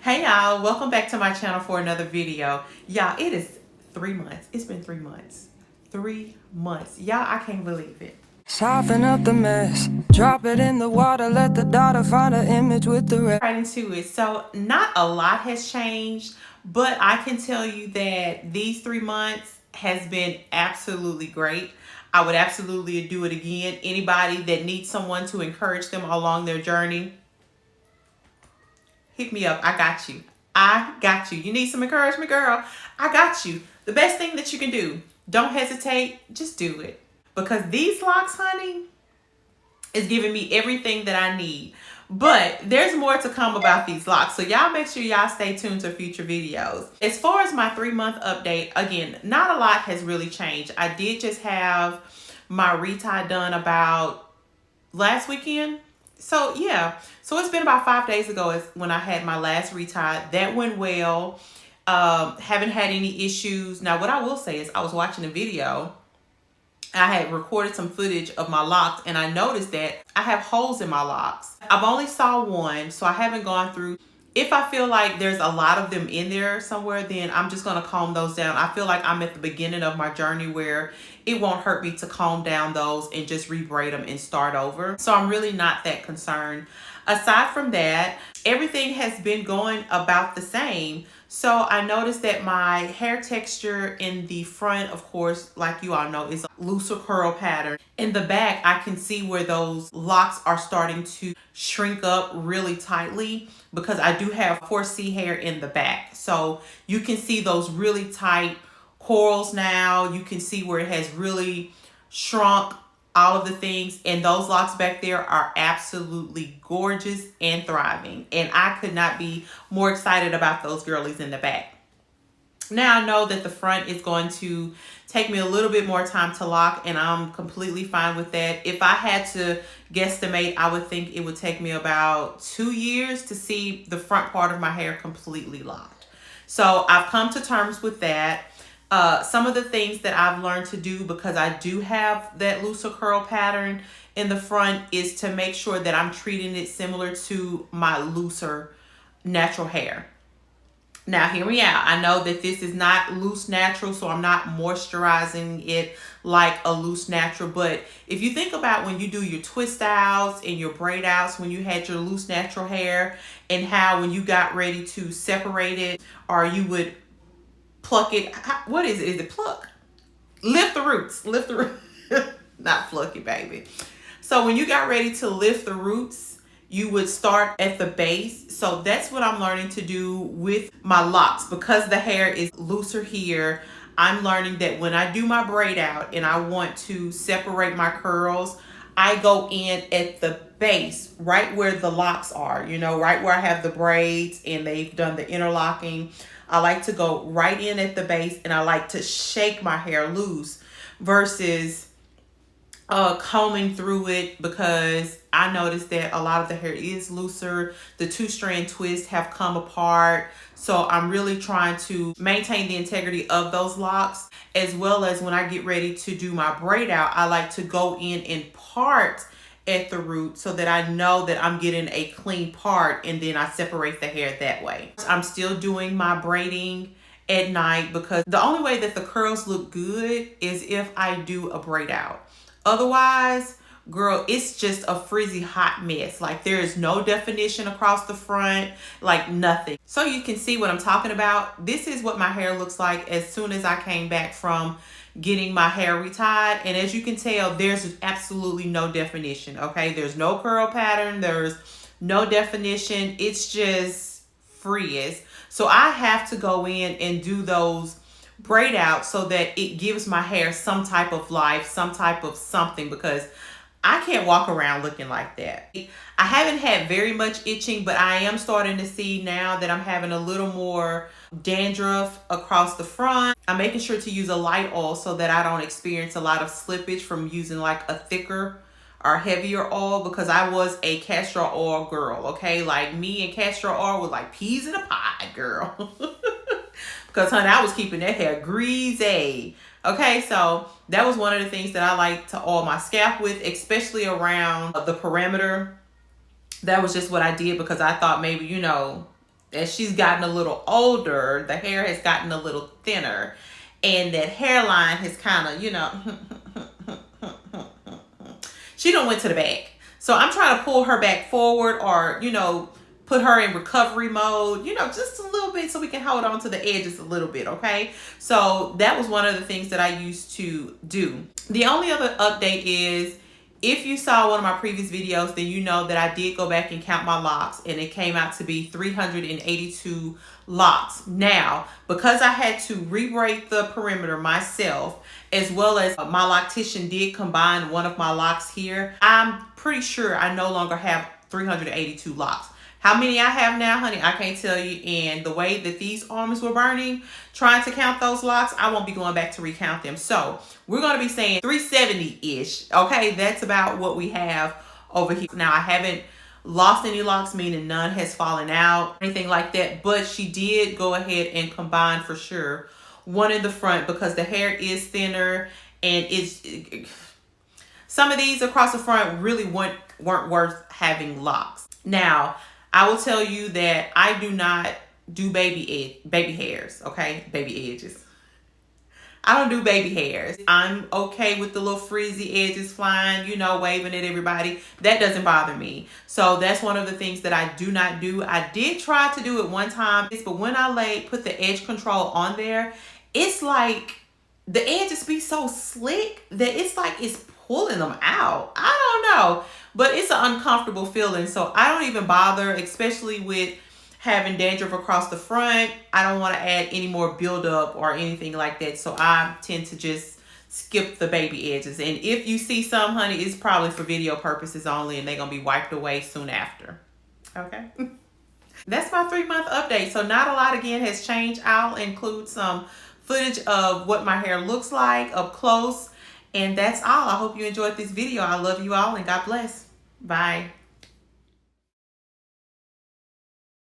Hey y'all, welcome back to my channel for another video. Y'all, it is 3 months. It's been 3 months. 3 months. Y'all, I can't believe it. Soften up the mess, drop it in the water, let the daughter find an image with the rest. Right into it. So, not a lot has changed, but I can tell you that these 3 months has been absolutely great. I would absolutely do it again. Anybody that needs someone to encourage them along their journey, hit me up. I got you. I got you. You need some encouragement, girl? I got you. The best thing that you can do, don't hesitate. Just do it. Because these locks, honey, is giving me everything that I need. But there's more to come about these locks. So y'all make sure y'all stay tuned to future videos. As far as my 3-month update, again, not a lot has really changed. I did just have my retie done about last weekend. So yeah, so it's been about 5 days ago is when I had my last retie. That went well. Haven't had any issues. Now what I will say is I was watching a video. I had recorded some footage of my locks and I noticed that I have holes in my locks. I've only saw one, so I haven't gone through. If I feel like there's a lot of them in there somewhere, then I'm just going to comb those down. I feel like I'm at the beginning of my journey where it won't hurt me to comb down those and just rebraid them and start over. So I'm really not that concerned. Aside from that, everything has been going about the same. So I noticed that my hair texture in the front, of course, like you all know, is a looser curl pattern. In the back, I can see where those locks are starting to shrink up really tightly because I do have 4C hair in the back. So you can see those really tight corals now. You can see where it has really shrunk, all of the things, and those locks back there are absolutely gorgeous and thriving. And I could not be more excited about those girlies in the back. Now I know that the front is going to take me a little bit more time to lock, and I'm completely fine with that. If I had to guesstimate, I would think it would take me about 2 years to see the front part of my hair completely locked. So I've come to terms with that. Some of the things that I've learned to do, because I do have that looser curl pattern in the front, is to make sure that I'm treating it similar to my looser natural hair. Now, hear me out. I know that this is not loose natural, so I'm not moisturizing it like a loose natural. But if you think about when you do your twist outs and your braid outs, when you had your loose natural hair, and how when you got ready to separate it, or you would pluck it. What is it? Is it pluck? Lift the roots. Lift the roots. Not pluck it, baby. So when you got ready to lift the roots, you would start at the base. So that's what I'm learning to do with my locks. Because the hair is looser here, I'm learning that when I do my braid out and I want to separate my curls, I go in at the base, right where the locks are, you know, right where I have the braids and they've done the interlocking. I like to go right in at the base, and I like to shake my hair loose versus combing through it, because I noticed that a lot of the hair is looser. The 2-strand twists have come apart. So I'm really trying to maintain the integrity of those locks, as well as when I get ready to do my braid out, I like to go in and part at the root so that I know that I'm getting a clean part, and then I separate the hair that way. I'm still doing my braiding at night, because the only way that the curls look good is if I do a braid out. Otherwise, girl, it's just a frizzy hot mess. Like, there is no definition across the front, like nothing. So you can see what I'm talking about. This is what my hair looks like as soon as I came back from getting my hair retied. And as you can tell, there's absolutely no definition. Okay, there's no curl pattern, there's no definition. It's just frizz. So I have to go in and do those braid out so that it gives my hair some type of life, some type of something, because I can't walk around looking like that. I haven't had very much itching, but I am starting to see now that I'm having a little more dandruff across the front. I'm making sure to use a light oil so that I don't experience a lot of slippage from using like a thicker or heavier oil, because I was a castor oil girl, okay? Like, me and castor oil was like peas in a pod, girl. Because, honey, I was keeping that hair greasy. Okay, so that was one of the things that I like to oil my scalp with, especially around the perimeter. That was just what I did, because I thought maybe, you know, as she's gotten a little older, the hair has gotten a little thinner, and that hairline has kind of, she done went to the back. So I'm trying to pull her back forward, or, put her in recovery mode, just a little bit, so we can hold on to the edges a little bit, okay? So that was one of the things that I used to do. The only other update is, if you saw one of my previous videos, then you know that I did go back and count my locks, and it came out to be 382 locks. Now, because I had to re-braid the perimeter myself, as well as my loctician did combine one of my locks here, I'm pretty sure I no longer have 382 locks. How many I have now, honey, I can't tell you. And the way that these arms were burning, trying to count those locks, I won't be going back to recount them. So we're going to be saying 370-ish. Okay, that's about what we have over here. Now, I haven't lost any locks, meaning none has fallen out, anything like that. But she did go ahead and combine for sure one in the front, because the hair is thinner, and some of these across the front really weren't worth having locks. Now, I will tell you that I do not do baby hairs, okay? Baby edges. I don't do baby hairs. I'm okay with the little frizzy edges flying, waving at everybody. That doesn't bother me. So that's one of the things that I do not do. I did try to do it one time, but when I put the edge control on there, it's like the edges be so slick that it's like it's pulling them out. I don't know, but it's an uncomfortable feeling. So I don't even bother, especially with having dandruff across the front. I don't want to add any more buildup or anything like that. So I tend to just skip the baby edges. And if you see some, honey, it's probably for video purposes only, and they're going to be wiped away soon after. Okay. That's my 3-month update. So not a lot, again, has changed. I'll include some footage of what my hair looks like up close. And that's all. I hope you enjoyed this video. I love you all, and God bless. Bye.